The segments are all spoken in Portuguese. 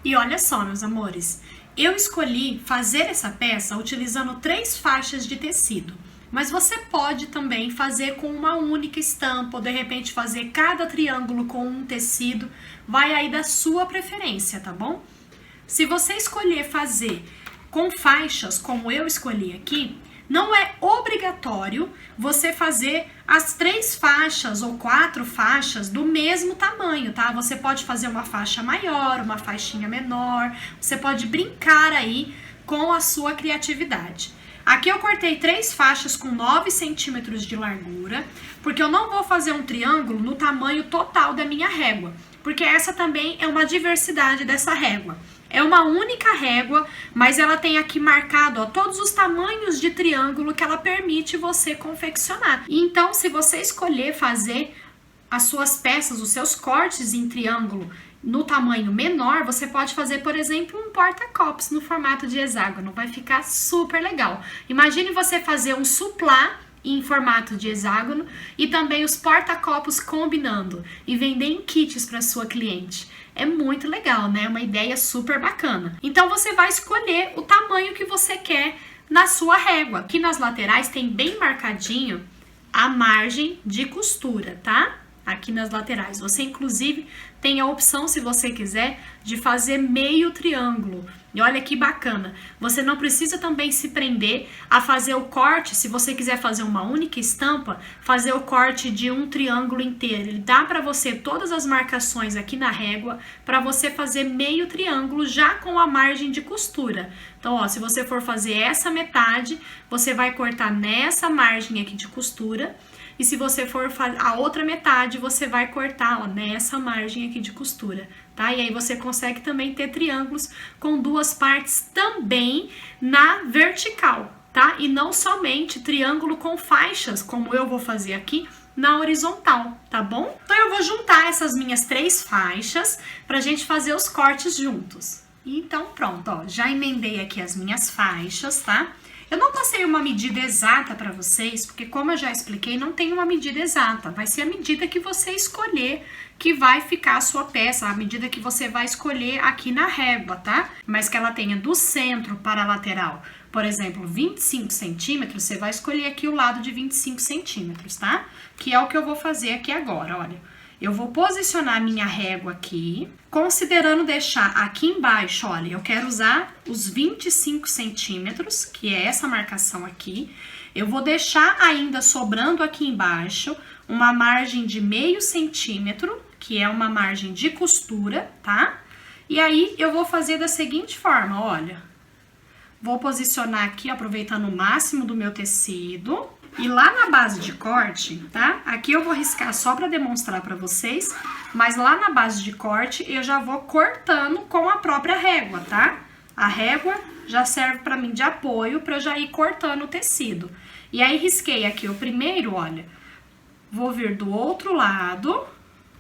E olha só, meus amores, eu escolhi fazer essa peça utilizando 3 faixas de tecido, mas você pode também fazer com uma única estampa, ou de repente fazer cada triângulo com um tecido, vai aí da sua preferência, tá bom? Se você escolher fazer com faixas, como eu escolhi aqui, não é obrigatório você fazer as 3 faixas ou 4 faixas do mesmo tamanho, tá? Você pode fazer uma faixa maior, uma faixinha menor, você pode brincar aí com a sua criatividade. Aqui eu cortei 3 faixas com 9 centímetros de largura, porque eu não vou fazer um triângulo no tamanho total da minha régua, porque essa também é uma diversidade dessa régua. É uma única régua, mas ela tem aqui marcado, ó, todos os tamanhos de triângulo que ela permite você confeccionar. Então, se você escolher fazer as suas peças, os seus cortes em triângulo no tamanho menor, você pode fazer, por exemplo, um porta-copos no formato de hexágono. Vai ficar super legal. Imagine você fazer um suplá em formato de hexágono e também os porta-copos combinando e vender em kits para sua cliente. É muito legal, né? Uma ideia super bacana. Então você vai escolher o tamanho que você quer na sua régua. Aqui nas laterais tem bem marcadinho a margem de costura, tá? Aqui nas laterais. Você inclusive tem a opção, se você quiser, de fazer meio triângulo. E olha que bacana. Você não precisa também se prender a fazer o corte, se você quiser fazer uma única estampa, fazer o corte de um triângulo inteiro. Ele dá para você todas as marcações aqui na régua para você fazer meio triângulo já com a margem de costura. Então, ó, se você for fazer essa metade, você vai cortar nessa margem aqui de costura. E se você for fazer a outra metade, você vai cortar, ó, nessa margem aqui de costura, tá? E aí você consegue também ter triângulos com 2 partes também na vertical, tá? E não somente triângulo com faixas, como eu vou fazer aqui, na horizontal, tá bom? Então eu vou juntar essas minhas 3 faixas pra gente fazer os cortes juntos. Então pronto, ó, já emendei aqui as minhas faixas, tá? Eu não passei uma medida exata para vocês, porque como eu já expliquei, não tem uma medida exata. Vai ser a medida que você escolher que vai ficar a sua peça, a medida que você vai escolher aqui na régua, tá? Mas que ela tenha do centro para a lateral, por exemplo, 25 centímetros, você vai escolher aqui o lado de 25 centímetros, tá? Que é o que eu vou fazer aqui agora, olha. Eu vou posicionar minha régua aqui, considerando deixar aqui embaixo, olha, eu quero usar os 25 centímetros, que é essa marcação aqui. Eu vou deixar ainda sobrando aqui embaixo uma margem de meio centímetro, que é uma margem de costura, tá? E aí, eu vou fazer da seguinte forma, olha. Vou posicionar aqui, aproveitando o máximo do meu tecido. E lá na base de corte, tá? Aqui eu vou riscar só para demonstrar para vocês, mas lá na base de corte eu já vou cortando com a própria régua, tá? A régua já serve para mim de apoio para eu já ir cortando o tecido. E aí risquei aqui o primeiro, olha, vou vir do outro lado,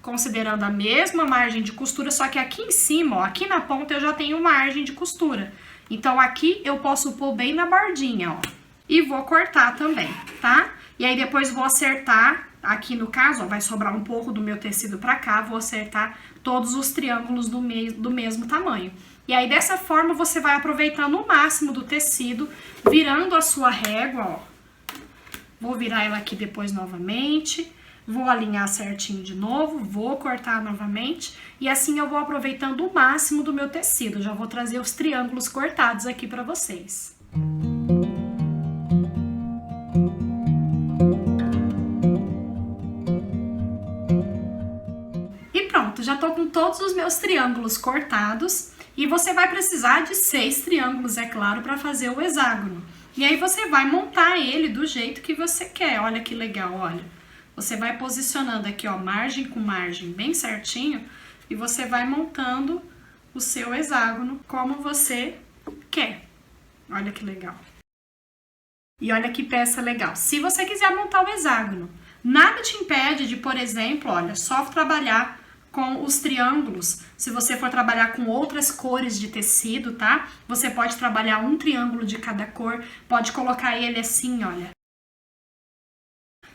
considerando a mesma margem de costura, só que aqui em cima, ó, aqui na ponta eu já tenho margem de costura. Então aqui eu posso pôr bem na bordinha, ó. E vou cortar também, tá? E aí depois vou acertar, aqui no caso, ó, vai sobrar um pouco do meu tecido pra cá, vou acertar todos os triângulos do mesmo tamanho. E aí dessa forma você vai aproveitando o máximo do tecido, virando a sua régua, ó. Vou virar ela aqui depois novamente, vou alinhar certinho de novo, vou cortar novamente, e assim eu vou aproveitando o máximo do meu tecido. Já vou trazer os triângulos cortados aqui pra vocês. Já tô com todos os meus triângulos cortados e você vai precisar de 6 triângulos, é claro, para fazer o hexágono. E aí você vai montar ele do jeito que você quer. Olha que legal, olha. Você vai posicionando aqui, ó, margem com margem bem certinho e você vai montando o seu hexágono como você quer. Olha que legal. E olha que peça legal. Se você quiser montar o hexágono, nada te impede de, por exemplo, olha, só trabalhar com os triângulos. Se você for trabalhar com outras cores de tecido, tá? Você pode trabalhar um triângulo de cada cor, pode colocar ele assim, olha.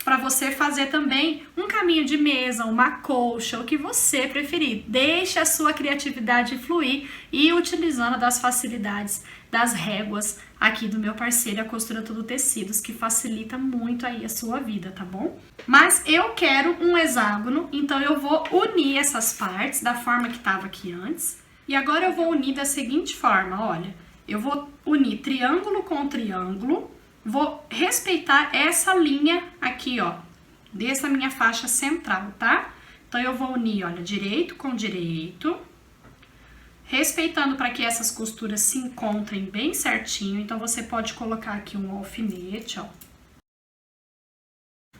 para você fazer também um caminho de mesa, uma colcha, o que você preferir. Deixe a sua criatividade fluir e utilizando das facilidades das réguas aqui do meu parceiro, a Costura Tudo Tecidos, que facilita muito aí a sua vida, tá bom? Mas eu quero um hexágono, então eu vou unir essas partes da forma que estava aqui antes. E agora eu vou unir da seguinte forma, olha. Eu vou unir triângulo com triângulo. Vou respeitar essa linha aqui, ó, dessa minha faixa central, tá? Então, eu vou unir, olha, direito com direito, respeitando para que essas costuras se encontrem bem certinho. Então, você pode colocar aqui um alfinete, ó.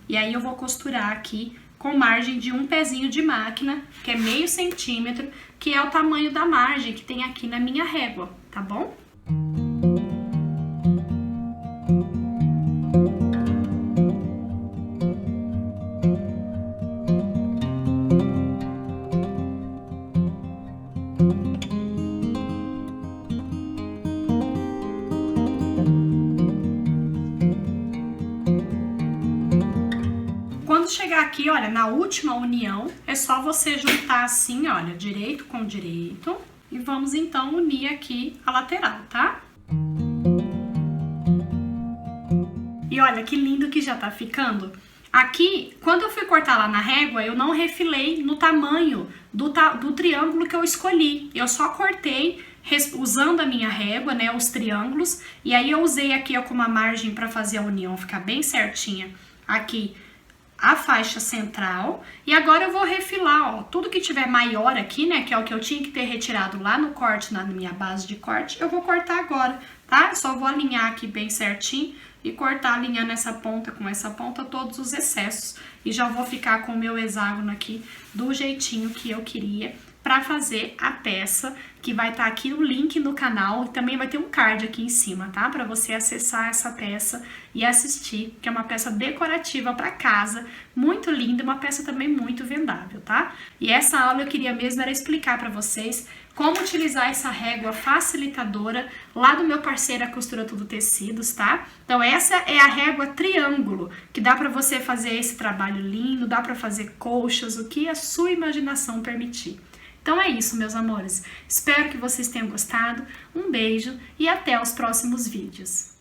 E aí, eu vou costurar aqui com margem de um pezinho de máquina, que é meio centímetro, que é o tamanho da margem que tem aqui na minha régua, tá bom? Quando chegar aqui, olha, na última união, é só você juntar assim, olha, direito com direito. E vamos então unir aqui a lateral, tá? E olha que lindo que já tá ficando. Aqui, quando eu fui cortar lá na régua, eu não refilei no tamanho do triângulo que eu escolhi. Eu só cortei usando a minha régua, né, os triângulos. E aí eu usei aqui ó, com uma margem para fazer a união ficar bem certinha aqui a faixa central. E agora eu vou refilar, ó, tudo que tiver maior aqui, né, que é o que eu tinha que ter retirado lá no corte, na minha base de corte, eu vou cortar agora, tá? Eu só vou alinhar aqui bem certinho e cortar alinhando essa ponta com essa ponta todos os excessos. E já vou ficar com o meu hexágono aqui do jeitinho que eu queria para fazer a peça, que vai estar aqui o link no canal, e também vai ter um card aqui em cima, tá? Para você acessar essa peça e assistir, que é uma peça decorativa para casa, muito linda, uma peça também muito vendável, tá? E essa aula eu queria mesmo era explicar para vocês como utilizar essa régua facilitadora lá do meu parceiro, a Costura Tudo Tecidos, tá? Então essa é a régua triângulo, que dá para você fazer esse trabalho lindo, dá para fazer colchas, o que a sua imaginação permitir. Então é isso, meus amores. Espero que vocês tenham gostado. Um beijo e até os próximos vídeos.